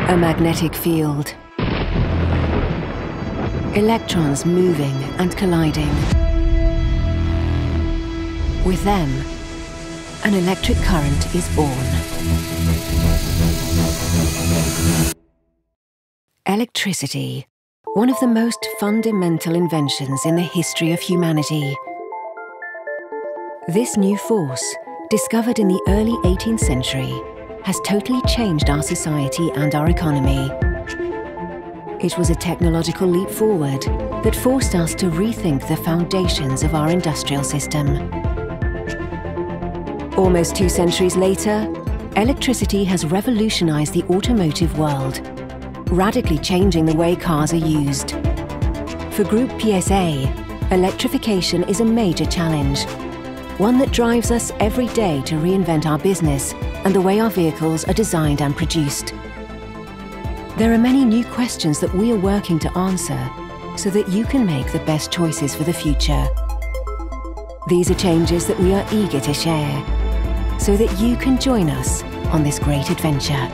A magnetic field. Electrons moving and colliding. With them, an electric current is born. Electricity, one of the most fundamental inventions in the history of humanity. This new force, discovered in the early 18th century, has totally changed our society and our economy. It was a technological leap forward that forced us to rethink the foundations of our industrial system. Almost 2 centuries later, electricity has revolutionized the automotive world, radically changing the way cars are used. For Group PSA, electrification is a major challenge, one that drives us every day to reinvent our business and the way our vehicles are designed and produced. There are many new questions that we are working to answer so that you can make the best choices for the future. These are changes that we are eager to share so that you can join us on this great adventure.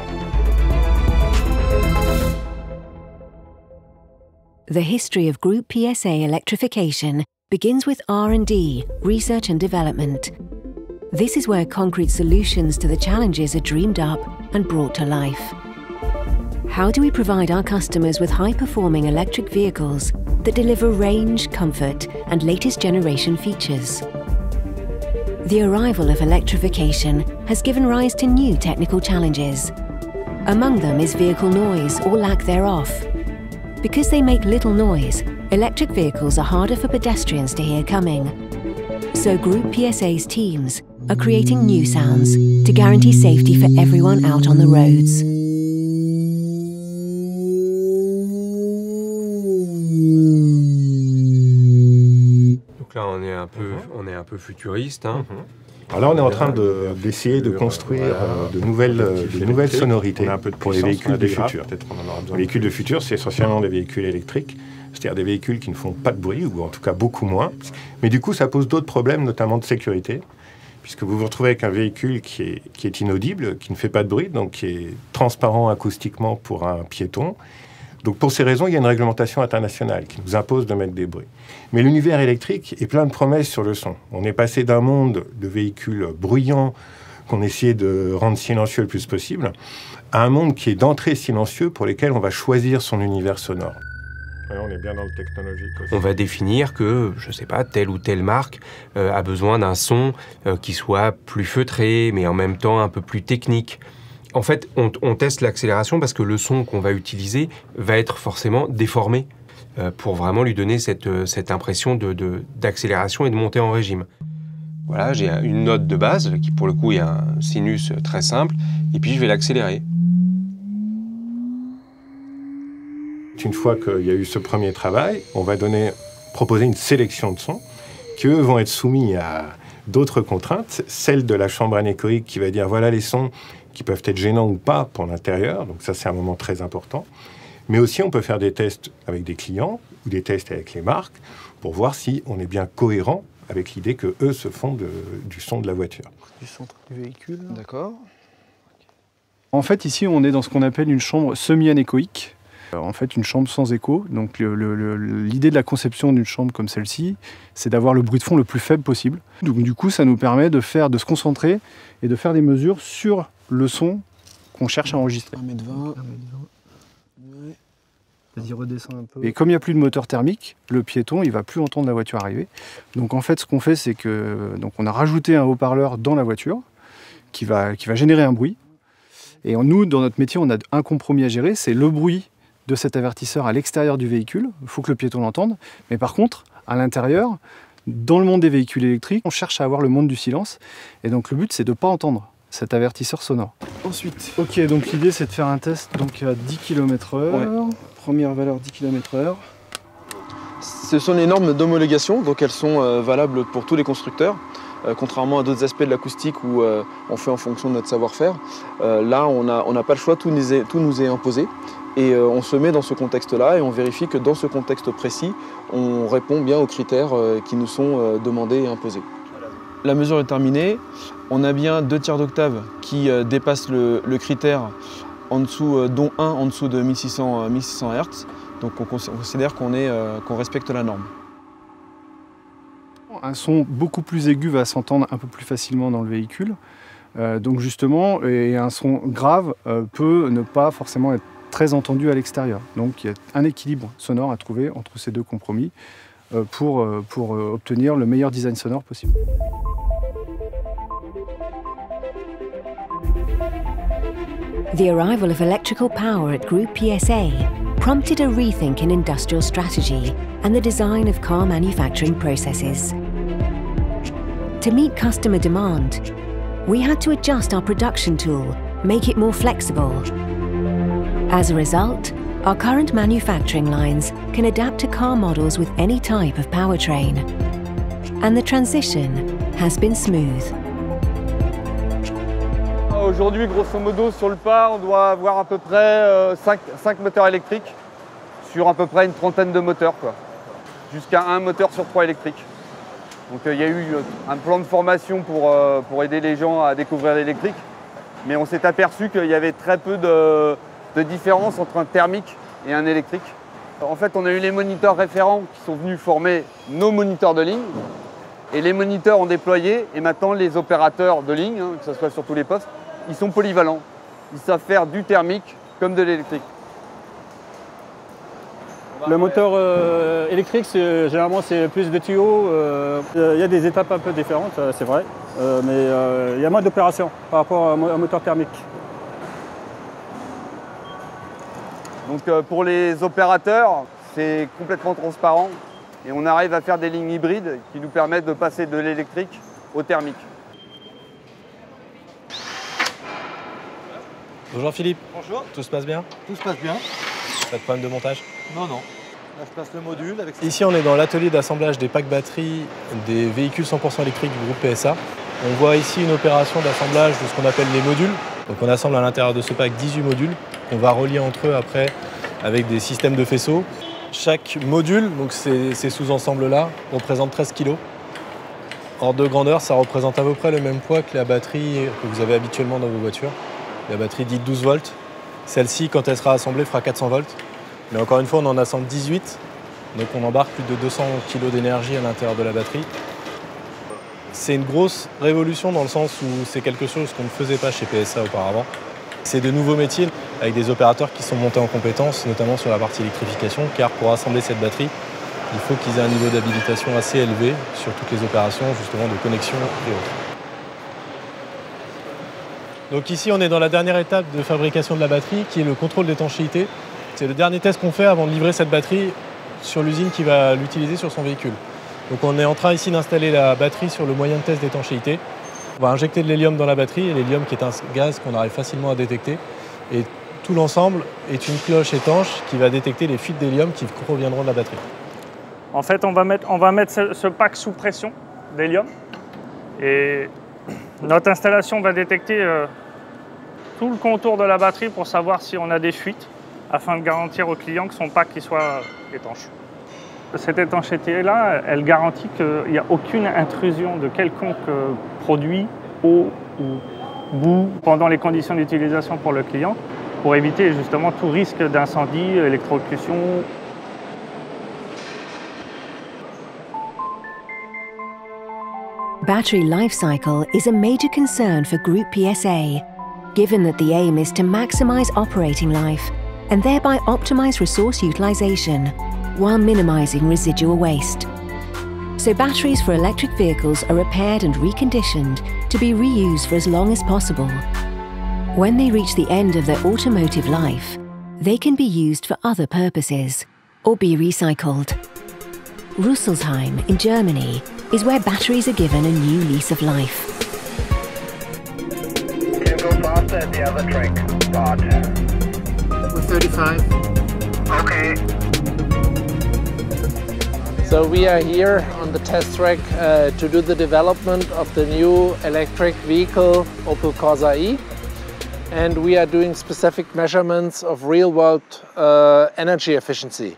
The history of Group PSA electrification begins with R&D, research and development. This is where concrete solutions to the challenges are dreamed up and brought to life. How do we provide our customers with high-performing electric vehicles that deliver range, comfort, and latest generation features? The arrival of electrification has given rise to new technical challenges. Among them is vehicle noise or lack thereof. Because they make little noise, electric vehicles are harder for pedestrians to hear coming. So Group PSA's teams are creating new sounds to guarantee safety for everyone out on the roads. Donc là, on est un peu futuriste. Hein. Alors là, on est en train d'essayer de construire de nouvelles sonorités pour les véhicules du futur. Les véhicules du futur, c'est essentiellement des véhicules électriques, c'est-à-dire des véhicules qui ne font pas de bruit, ou en tout cas beaucoup moins. Mais du coup, ça pose d'autres problèmes, notamment de sécurité, puisque vous vous retrouvez avec un véhicule qui est inaudible, qui ne fait pas de bruit, donc qui est transparent acoustiquement pour un piéton. Donc pour ces raisons, il y a une réglementation internationale qui nous impose de mettre des bruits. Mais l'univers électrique est plein de promesses sur le son. On est passé d'un monde de véhicules bruyants qu'on essayait de rendre silencieux le plus possible, à un monde qui est d'entrée silencieux pour lesquels on va choisir son univers sonore. On est bien dans le technologique aussi. On va définir que, je ne sais pas, telle ou telle marque a besoin d'un son qui soit plus feutré, mais en même temps un peu plus technique. En fait, on teste l'accélération parce que le son qu'on va utiliser va être forcément déformé pour vraiment lui donner cette impression d'accélération et de montée en régime. Voilà, j'ai une note de base qui, pour le coup, est un sinus très simple, et puis je vais l'accélérer. Une fois qu'il y a eu ce premier travail, on va proposer une sélection de sons qui, eux, vont être soumis à d'autres contraintes, celle de la chambre anéchoïque qui va dire voilà les sons qui peuvent être gênants ou pas pour l'intérieur, donc ça c'est un moment très important. Mais aussi on peut faire des tests avec des clients ou des tests avec les marques pour voir si on est bien cohérent avec l'idée que eux se font du son de la voiture. Du centre du véhicule. D'accord. En fait ici on est dans ce qu'on appelle une chambre semi-anéchoïque. En fait une chambre sans écho. Donc l'idée de la conception d'une chambre comme celle-ci, c'est d'avoir le bruit de fond le plus faible possible. Donc du coup ça nous permet de se concentrer et de faire des mesures sur le son qu'on cherche à enregistrer. 1,20 m. Ouais. Vas-y, redescends un peu. Et comme il n'y a plus de moteur thermique, le piéton, il ne va plus entendre la voiture arriver. Donc en fait, ce qu'on fait, c'est que on a rajouté un haut-parleur dans la voiture qui va générer un bruit. Et nous, dans notre métier, on a un compromis à gérer, c'est le bruit de cet avertisseur à l'extérieur du véhicule. Il faut que le piéton l'entende. Mais par contre, à l'intérieur, dans le monde des véhicules électriques, on cherche à avoir le monde du silence. Et donc le but, c'est de ne pas entendre cet avertisseur sonore. Ensuite. Ok, donc l'idée c'est de faire un test donc, à 10 km/h. Ouais. Première valeur 10 km/h. Ce sont les normes d'homologation, donc elles sont valables pour tous les constructeurs. Contrairement à d'autres aspects de l'acoustique où on fait en fonction de notre savoir-faire. Là, on n'a pas le choix, tout nous est imposé. Et on se met dans ce contexte-là et on vérifie que dans ce contexte précis, on répond bien aux critères qui nous sont demandés et imposés. La mesure est terminée. On a bien 2 tiers d'octave qui dépassent le critère dont un en dessous de 1600 Hz. Donc on considère qu'on respecte la norme. Un son beaucoup plus aigu va s'entendre un peu plus facilement dans le véhicule. Donc justement, et un son grave peut ne pas forcément être très entendu à l'extérieur. Donc il y a un équilibre sonore à trouver entre ces deux compromis pour obtenir le meilleur design sonore possible. The arrival of electrical power at Group PSA prompted a rethink in industrial strategy and the design of car manufacturing processes. To meet customer demand, we had to adjust our production tool, make it more flexible. As a result, our current manufacturing lines can adapt to car models with any type of powertrain. And the transition has been smooth. Aujourd'hui, grosso modo, sur le pas, on doit avoir à peu près 5 moteurs électriques sur à peu près une trentaine de moteurs, jusqu'à un moteur sur 3 électriques. Donc il y a eu un plan de formation pour aider les gens à découvrir l'électrique, mais on s'est aperçu qu'il y avait très peu de différence entre un thermique et un électrique. En fait, on a eu les moniteurs référents qui sont venus former nos moniteurs de ligne, et les moniteurs ont déployé, et maintenant les opérateurs de ligne, que ce soit sur tous les postes, ils sont polyvalents. Ils savent faire du thermique comme de l'électrique. Le moteur électrique, généralement, c'est plus de tuyaux. Il y a des étapes un peu différentes, c'est vrai, mais il y a moins d'opérations par rapport à un moteur thermique. Donc pour les opérateurs, c'est complètement transparent et on arrive à faire des lignes hybrides qui nous permettent de passer de l'électrique au thermique. Bonjour Philippe. Bonjour. Tout se passe bien? Tout se passe bien. Pas de problème de montage? Non, non. Là, je place le module avec... Ici, on est dans l'atelier d'assemblage des packs batteries des véhicules 100% électriques du groupe PSA. On voit ici une opération d'assemblage de ce qu'on appelle les modules. Donc on assemble à l'intérieur de ce pack 18 modules qu'on va relier entre eux après avec des systèmes de faisceaux. Chaque module, donc ces sous-ensembles-là, représente 13 kg. Ordre de grandeur, ça représente à peu près le même poids que la batterie que vous avez habituellement dans vos voitures. La batterie dite 12 volts. Celle-ci, quand elle sera assemblée, fera 400 volts. Mais encore une fois, on en assemble 18. Donc on embarque plus de 200 kg d'énergie à l'intérieur de la batterie. C'est une grosse révolution dans le sens où c'est quelque chose qu'on ne faisait pas chez PSA auparavant. C'est de nouveaux métiers avec des opérateurs qui sont montés en compétences, notamment sur la partie électrification, car pour assembler cette batterie, il faut qu'ils aient un niveau d'habilitation assez élevé sur toutes les opérations justement de connexion et autres. Donc ici, on est dans la dernière étape de fabrication de la batterie, qui est le contrôle d'étanchéité. C'est le dernier test qu'on fait avant de livrer cette batterie sur l'usine qui va l'utiliser sur son véhicule. Donc on est en train ici d'installer la batterie sur le moyen de test d'étanchéité. On va injecter de l'hélium dans la batterie, et l'hélium qui est un gaz qu'on arrive facilement à détecter. Et tout l'ensemble est une cloche étanche qui va détecter les fuites d'hélium qui proviendront de la batterie. En fait, on va mettre ce pack sous pression d'hélium. Et notre installation va détecter tout le contour de la batterie pour savoir si on a des fuites, afin de garantir au client que son pack soit étanche. Cette étanchéité-là, elle garantit qu'il n'y a aucune intrusion de quelconque produit, eau ou boue pendant les conditions d'utilisation pour le client, pour éviter justement tout risque d'incendie, électrocution. Battery life cycle is a major concern for Group PSA, given that the aim is to maximize operating life and thereby optimize resource utilization while minimizing residual waste. So batteries for electric vehicles are repaired and reconditioned to be reused for as long as possible. When they reach the end of their automotive life, they can be used for other purposes or be recycled. Rüsselsheim in Germany is where batteries are given a new lease of life. Can go faster at the other track. Start. With 35. Okay. So we are here on the test track to do the development of the new electric vehicle Opel Corsa E. And we are doing specific measurements of real-world energy efficiency.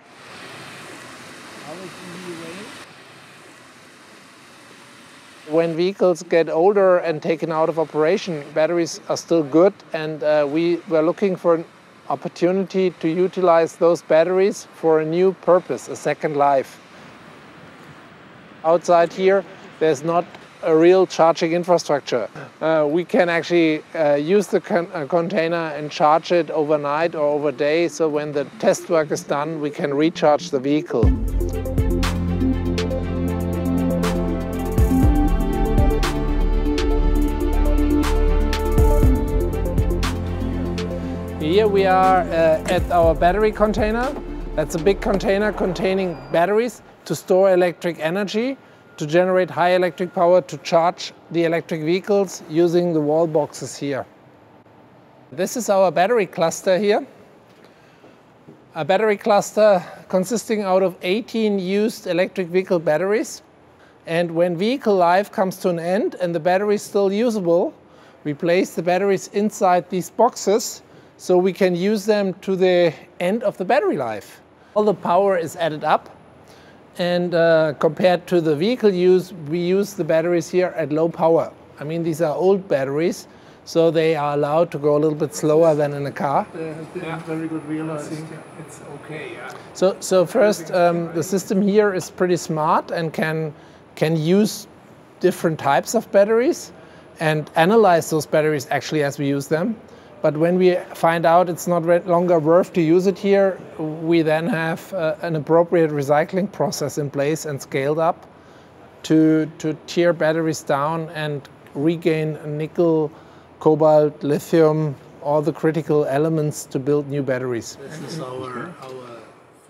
When vehicles get older and taken out of operation, batteries are still good, and we were looking for an opportunity to utilize those batteries for a new purpose, a second life. Outside here, there's not a real charging infrastructure. We can actually use the container and charge it overnight or over day, so when the test work is done, we can recharge the vehicle. Here we are at our battery container. That's a big container containing batteries to store electric energy, to generate high electric power to charge the electric vehicles using the wall boxes here. This is our battery cluster here. A battery cluster consisting out of 18 used electric vehicle batteries. And when vehicle life comes to an end and the battery is still usable, we place the batteries inside these boxes so we can use them to the end of the battery life. All the power is added up, and compared to the vehicle use, we use the batteries here at low power. I mean, these are old batteries, so they are allowed to go a little bit slower than in a car. There has been very good realizing it's okay. So first, the system here is pretty smart and can use different types of batteries and analyze those batteries actually as we use them. But when we find out it's not longer worth to use it here, we then have an appropriate recycling process in place and scaled up to tear batteries down and regain nickel, cobalt, lithium, all the critical elements to build new batteries. This is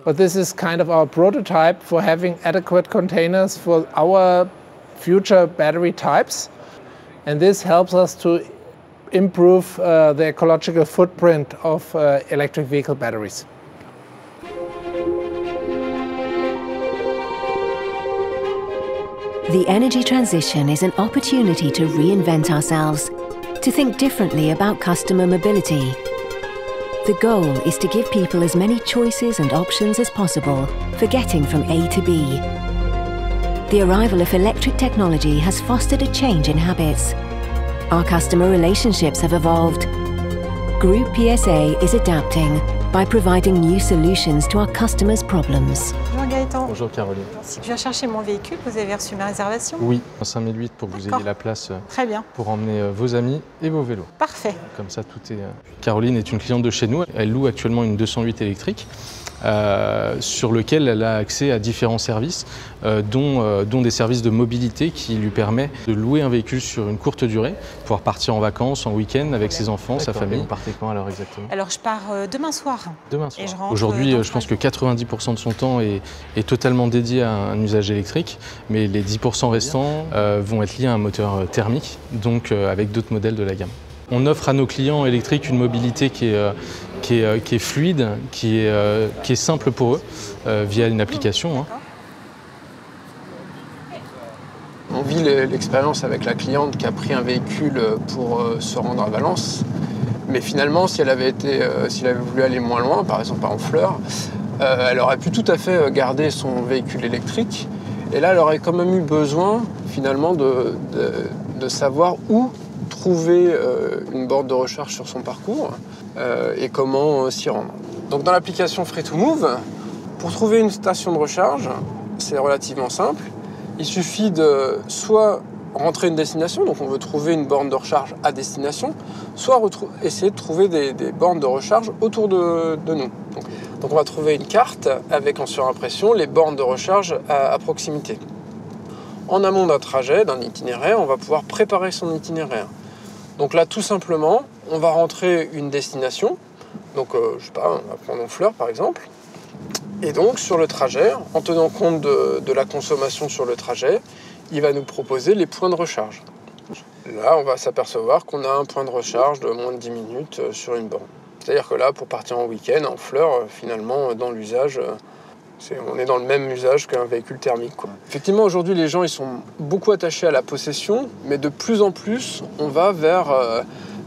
But this is kind of our prototype for having adequate containers for our future battery types. And this helps us to improve the ecological footprint of electric vehicle batteries. The energy transition is an opportunity to reinvent ourselves, to think differently about customer mobility. The goal is to give people as many choices and options as possible for getting from A to B. The arrival of electric technology has fostered a change in habits. Our customer relationships have evolved. Groupe PSA is adapting by providing new solutions to our customers' problems. Bonjour Gaëtan. Bonjour Caroline. Si je viens chercher mon véhicule, vous avez reçu ma réservation? Oui, 5008 pour que vous ayez la place Très bien. pour emmener vos amis et vos vélos. Parfait. Comme ça, tout est... Caroline est une cliente de chez nous. Elle loue actuellement une 208 électrique. Sur lequel elle a accès à différents services, dont des services de mobilité qui lui permettent de louer un véhicule sur une courte durée, pouvoir partir en vacances, en week-end avec ses enfants, sa famille. Et vous partez quand alors exactement? Alors je pars demain soir. Demain soir. Aujourd'hui, je pense que 90% de son temps est totalement dédié à un usage électrique, mais les 10% restants vont être liés à un moteur thermique, donc avec d'autres modèles de la gamme. On offre à nos clients électriques une mobilité qui est fluide, qui est simple pour eux, via une application. Hein. On vit l'expérience avec la cliente qui a pris un véhicule pour se rendre à Valence. Mais finalement, si elle avait voulu aller moins loin, par exemple à Honfleur, elle aurait pu tout à fait garder son véhicule électrique. Et là, elle aurait quand même eu besoin, finalement, de savoir où trouver une borne de recharge sur son parcours et comment s'y rendre. Donc dans l'application Free2Move, pour trouver une station de recharge, c'est relativement simple. Il suffit de soit rentrer une destination, donc on veut trouver une borne de recharge à destination, soit essayer de trouver des bornes de recharge autour de nous. Donc on va trouver une carte avec en surimpression les bornes de recharge à proximité. En amont d'un trajet, d'un itinéraire, on va pouvoir préparer son itinéraire. Donc là, tout simplement, on va rentrer une destination. Donc, je sais pas, on va prendre Honfleur par exemple. Et donc, sur le trajet, en tenant compte de la consommation sur le trajet, il va nous proposer les points de recharge. Là, on va s'apercevoir qu'on a un point de recharge de moins de 10 minutes sur une borne. C'est-à-dire que là, pour partir en week-end, Honfleur, finalement, dans l'usage, on est dans le même usage qu'un véhicule thermique, quoi. Effectivement, aujourd'hui, les gens ils sont beaucoup attachés à la possession, mais de plus en plus, on va vers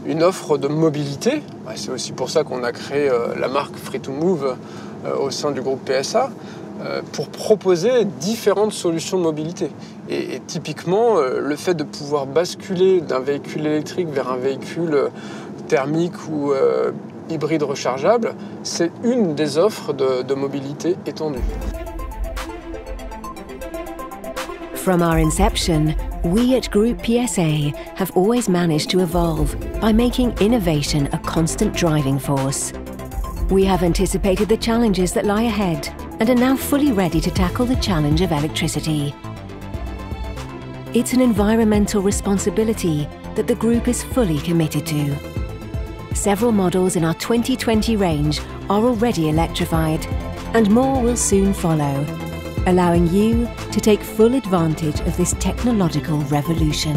une offre de mobilité. C'est aussi pour ça qu'on a créé la marque Free2Move au sein du groupe PSA, pour proposer différentes solutions de mobilité. Et typiquement, le fait de pouvoir basculer d'un véhicule électrique vers un véhicule thermique ou hybride rechargeable, c'est une des offres de mobilité étendue. From our inception, we at Group PSA have always managed to evolve by making innovation a constant driving force. We have anticipated the challenges that lie ahead and are now fully ready to tackle the challenge of electricity. It's an environmental responsibility that the group is fully committed to. Several models in our 2020 range are already electrified, and more will soon follow, allowing you to take full advantage of this technological revolution.